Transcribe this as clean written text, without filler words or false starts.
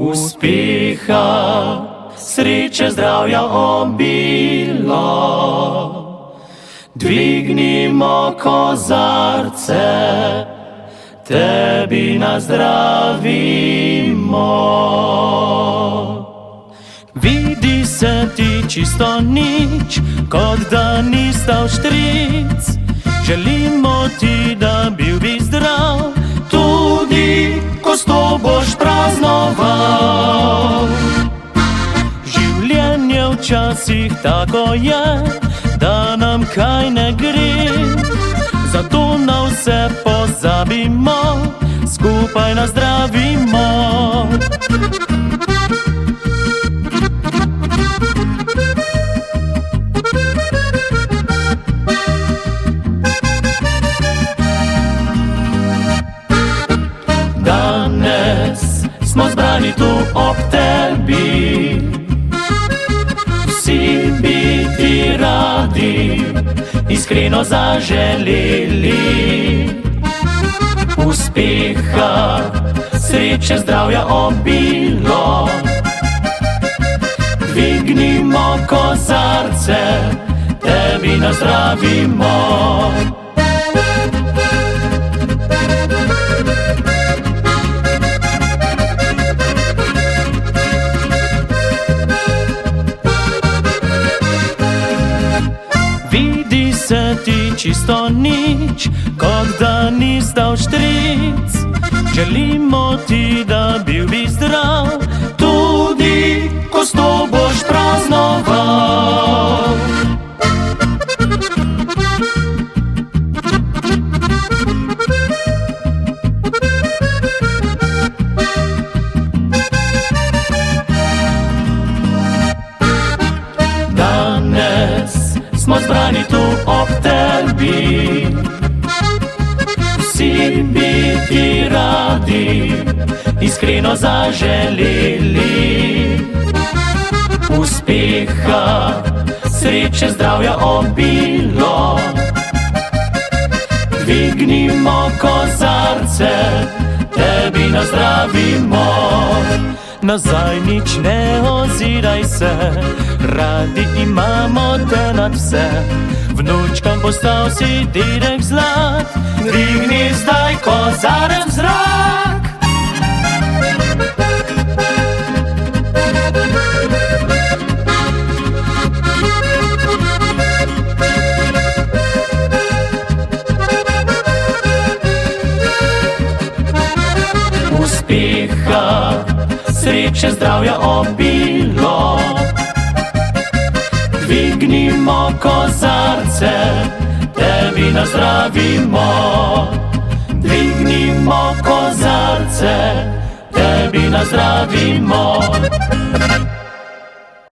Uspeha, sreče, zdravja obilo, dvignimo kozarce, tebi nazdravimo. Vidi se ti čisto nič, kot da ni stal štric. Želimo ti, da bil bi zdrav, tudi ko s to boš praznoval. Življenje včasih tako je, da nam kaj ne gre, zato na vse pozabimo, skupaj nazdravimo. Danes smo zbrani tu ob tebi, vsi bi ti radi iskreno zaželeli uspeha, sreče, zdravja obilo. Dvignimo kozarce, tebi nazdravimo. Vidi se ti čisto nič, kot da ni stal štric. Želimo ti, da bil bi zdrav, tudi ko s to boš praznoval. Danes smo zbrani tu ob tebi, vsi bi ti radi iskreno zaželeli uspeha, sreče, zdravja obilo. Dvignimo kozarce, tebi nazdravimo. Nazaj nič ne oziraj se, radi imamo te nad vse. Vnučkam postal si dedek zlat, dvigni zdaj kozarec v zrak. Uspeha, sreče, zdravja obilo. Dvignimo kozarce, tebi nazdravimo. Dvignimo kozarce, tebi nazdravimo.